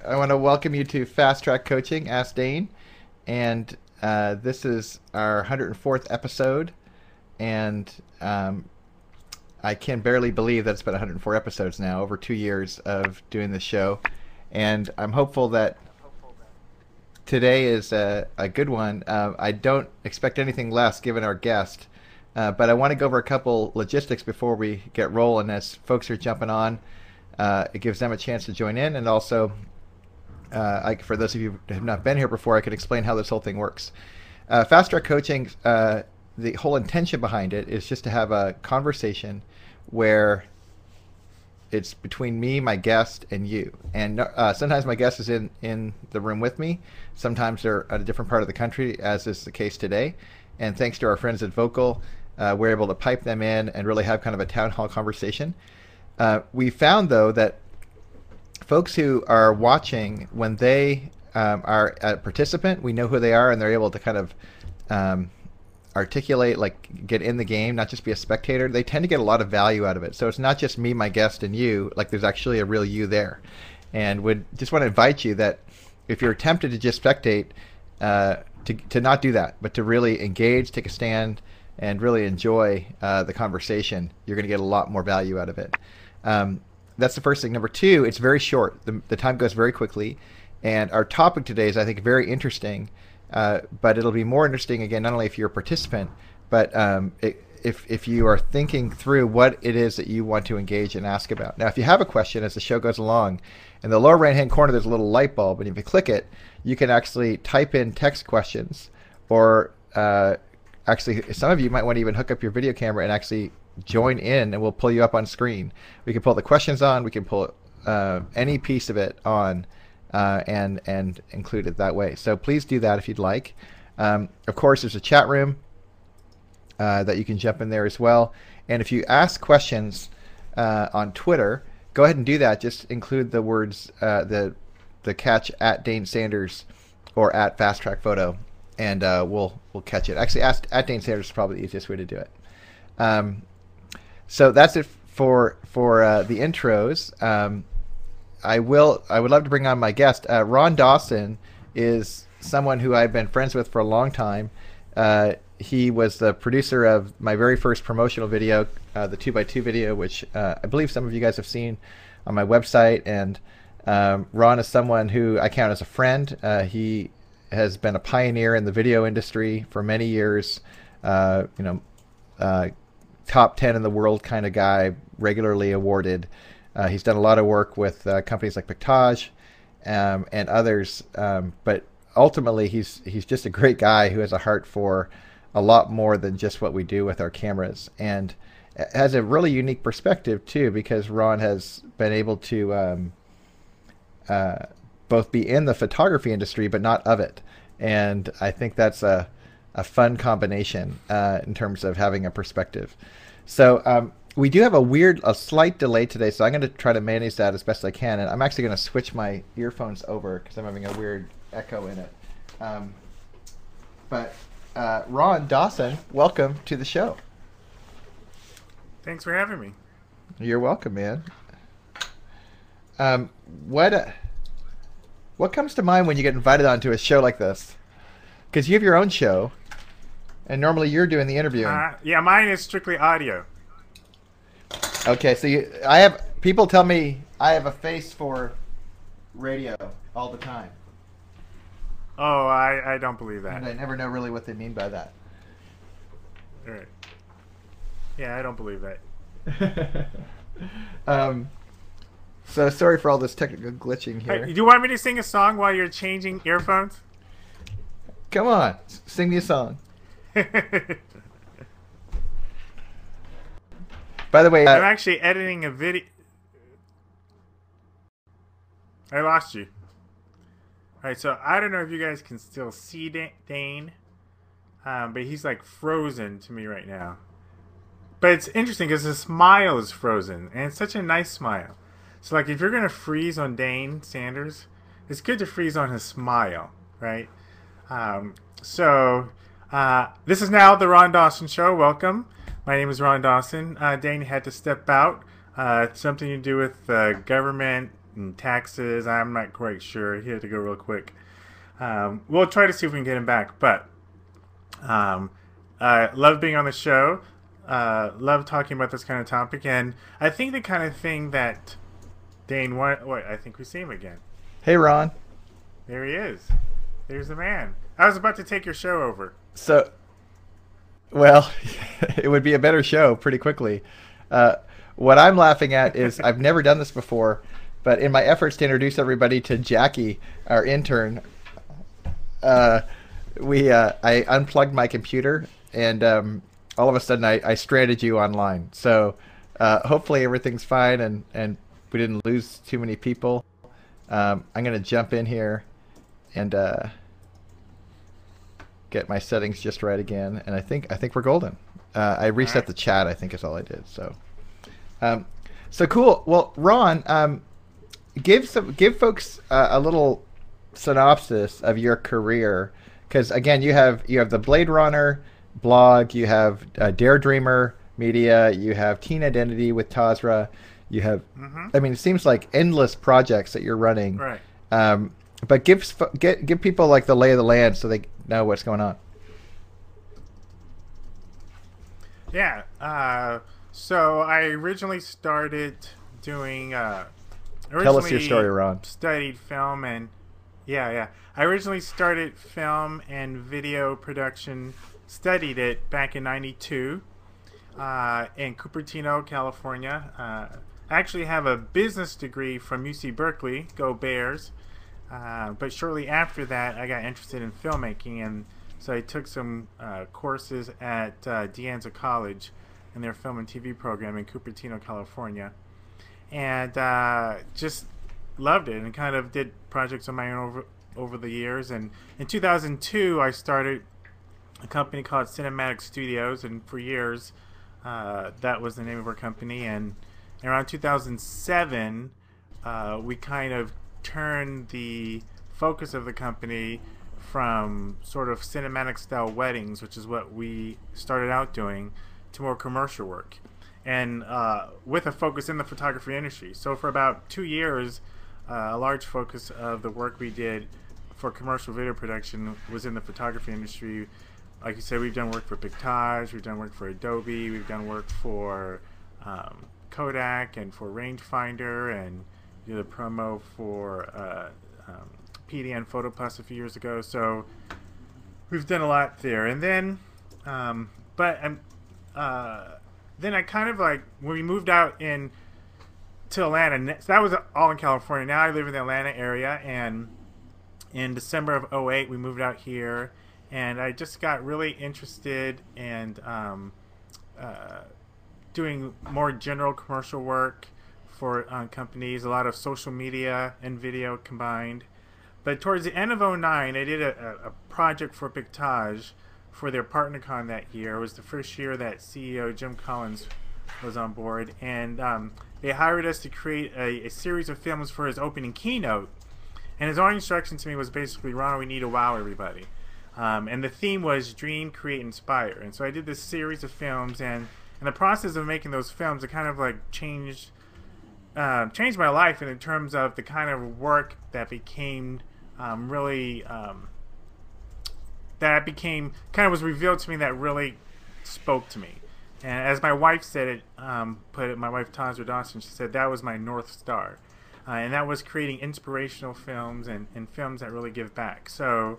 I want to welcome you to Fast Track Coaching. Ask Dane, and this is our 104th episode, and I can barely believe that it's been 104 episodes now, over 2 years of doing this show, and I'm hopeful that today is a good one. I don't expect anything less given our guest, but I want to go over a couple logistics before we get rolling. As folks are jumping on, it gives them a chance to join in, and also, for those of you who have not been here before, I could explain how this whole thing works. Fast Track Coaching, the whole intention behind it is just to have a conversation where it's between me, my guest, and you. And sometimes my guest is in the room with me. Sometimes they're at a different part of the country, as is the case today. And thanks to our friends at Vocal, we're able to pipe them in and really have kind of a town hall conversation. We found, though, that folks who are watching, when they are a participant, we know who they are, and they're able to kind of articulate, like get in the game, not just be a spectator. They tend to get a lot of value out of it. So it's not just me, my guest, and you. Like, there's actually a real you there. And would just want to invite you that if you're tempted to just spectate, to not do that, but to really engage, take a stand, and really enjoy the conversation. You're going to get a lot more value out of it. That's the first thing. Number two, it's very short. The time goes very quickly. And our topic today is, I think, very interesting. But it'll be more interesting, again, not only if you're a participant, but if you are thinking through what it is that you want to engage and ask about. Now, if you have a question as the show goes along, in the lower right-hand corner, there's a little light bulb, and if you click it, you can actually type in text questions, or actually, some of you might want to even hook up your video camera and actually join in, and we'll pull you up on screen. We can pull the questions on, we can pull any piece of it on, and include it that way. So please do that if you'd like. Of course, there's a chat room that you can jump in there as well. And if you ask questions on Twitter, go ahead and do that. Just include the words, the catch at Dane Sanders or at Fast Track Photo, and we'll catch it. Actually, at Dane Sanders is probably the easiest way to do it. So that's it for the intros. I would love to bring on my guest. Ron Dawson is someone who I've been friends with for a long time. He was the producer of my very first promotional video, the 2x2 video, which I believe some of you guys have seen on my website. And Ron is someone who I count as a friend. He has been a pioneer in the video industry for many years. Top 10 in the world kind of guy, regularly awarded. He's done a lot of work with companies like Pictage and others, but ultimately he's just a great guy who has a heart for a lot more than just what we do with our cameras, and has a really unique perspective too, because Ron has been able to both be in the photography industry but not of it, and I think that's a fun combination in terms of having a perspective. So we do have a slight delay today, so I'm going to try to manage that as best I can. And I'm actually going to switch my earphones over because I'm having a weird echo in it. But Ron Dawson, welcome to the show. Thanks for having me. You're welcome, man. What comes to mind when you get invited onto a show like this? Because you have your own show, and normally you're doing the interviewing. Yeah, mine is strictly audio. Okay, so people tell me I have a face for radio all the time. Oh, I don't believe that. And I never know really what they mean by that. All right. Yeah, I don't believe that. So sorry for all this technical glitching here. Hey, do you want me to sing a song while you're changing earphones? Come on, sing me a song. By the way, I'm actually editing a video. I lost you. Alright, so I don't know if you guys can still see Dane, but he's like frozen to me right now. But it's interesting because his smile is frozen, and it's such a nice smile. So like if you're going to freeze on Dane Sanders, it's good to freeze on his smile, right? This is now the Ron Dawson Show. Welcome. My name is Ron Dawson. Dane had to step out. It's something to do with government and taxes. I'm not quite sure. He had to go real quick. We'll try to see if we can get him back. But love being on the show. Love talking about this kind of topic. And I think the kind of thing that Dane, I think we see him again. Hey, Ron. There he is. There's the man. I was about to take your show over. So, well, it would be a better show pretty quickly. What I'm laughing at is I've never done this before, but in my efforts to introduce everybody to Jackie, our intern, I unplugged my computer, and all of a sudden I stranded you online. So hopefully everything's fine, and we didn't lose too many people. I'm going to jump in here and get my settings just right again, and I think we're golden. I reset the chat, I think is all I did. So cool. Well, Ron, give folks a little synopsis of your career, because again, you have the Blade Runner blog, you have Dare Dreamer Media, you have Teen Identity with Tazra, you have I mean, it seems like endless projects that you're running. Right. But give people like the lay of the land so they know what's going on. Yeah. So I originally started doing. Tell us your story, Ron. Studied film and I originally started film and video production. Studied it back in '92 in Cupertino, California. I actually have a business degree from UC Berkeley. Go Bears! But shortly after that, I got interested in filmmaking, and so I took some courses at De Anza College in their film and TV program in Cupertino, California, and just loved it, and kind of did projects on my own over the years. And in 2002, I started a company called Cinematic Studios, and for years that was the name of our company. And around 2007, we kind of turned the focus of the company from sort of cinematic style weddings, which is what we started out doing, to more commercial work, and with a focus in the photography industry. So for about 2 years, a large focus of the work we did for commercial video production was in the photography industry. Like you said, we've done work for Pictage, we've done work for Adobe, we've done work for Kodak and for Rangefinder, and did a promo for PDN Photo Plus a few years ago. So we've done a lot there. And then, then I kind of like, when we moved out to Atlanta, so that was all in California. Now I live in the Atlanta area, and in December of '08 we moved out here, and I just got really interested in doing more general commercial work for companies, a lot of social media and video combined. But towards the end of '09, I did a project for Pictage for their PartnerCon that year. It was the first year that CEO Jim Collins was on board, and they hired us to create a series of films for his opening keynote. And his only instruction to me was basically, Ron, we need to wow everybody. And the theme was Dream, Create, Inspire. And so I did this series of films, and in the process of making those films, it kind of like changed my life in terms of the kind of work that became was revealed to me, that really spoke to me. And as my wife said it, my wife Tazra Dawson, she said that was my North Star. And that was creating inspirational films and films that really give back. So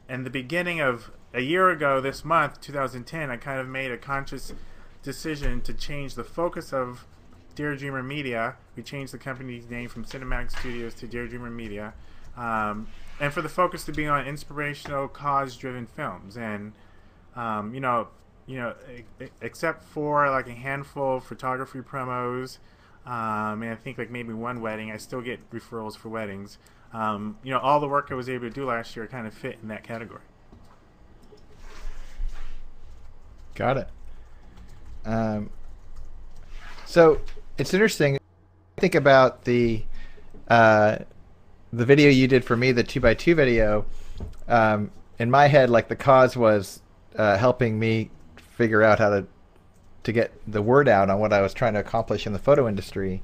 in the beginning of a year ago this month, 2010, I kind of made a conscious decision to change the focus of Dare Dreamer Media. We changed the company's name from Cinematic Studios to Dare Dreamer Media. And for the focus to be on inspirational, cause-driven films. And, except for like a handful of photography promos, and I think like maybe one wedding, I still get referrals for weddings. All the work I was able to do last year kind of fit in that category. Got it. So it's interesting. Think about the video you did for me, the 2x2 video. In my head, like the cause was helping me figure out how to get the word out on what I was trying to accomplish in the photo industry.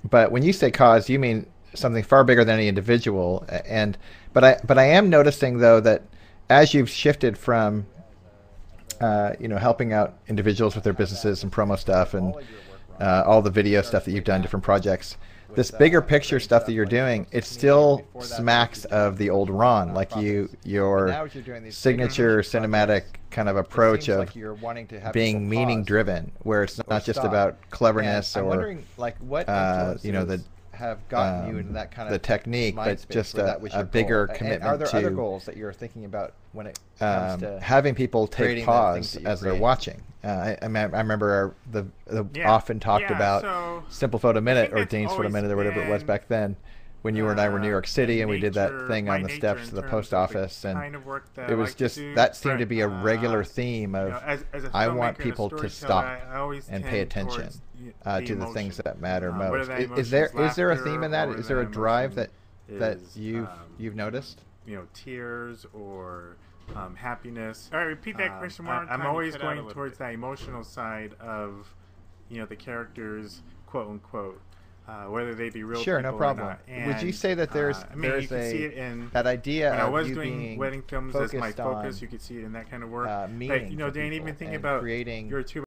But when you say cause, you mean something far bigger than any individual. And but I am noticing though that as you've shifted from helping out individuals with their businesses and promo stuff and all the video stuff that you've done, different projects, this bigger picture stuff that you're doing, it still smacks of the old Ron, like your signature cinematic kind of approach of being meaning driven, where it's not just about cleverness or the have gotten you into that kind of the technique, but just a bigger commitment are there to other goals that you're thinking about when it comes to having people take creating the pause things that you as they're create? watching. I remember the often talked about so Simple Photo Minute think or it's Dane's Photo always Minute or whatever it was been, back then, when you and I were in New York City and we did that thing my on the nature steps in to the terms post of the office, and kind of work that it I was like to just do. that seemed to But, be a regular theme of as a I filmmaker want and a people to storyteller, stop I always and tend pay attention towards to the things emotion. that matter Whether most. that Is there emotion a theme in that? laughter, Is there a or drive that is, you've noticed? Tears or happiness. All right, repeat that question one more time. I'm You always cut out a going little towards bit. that emotional side of, the characters, quote unquote, whether they be real Sure, people no or problem. not. Would you And, say that there's I mean, you there's can see it in that idea when I of was you doing being wedding films as my focused focus, on you could see it in that kind of work. meaning But for Dane, people even thinking and about creating your two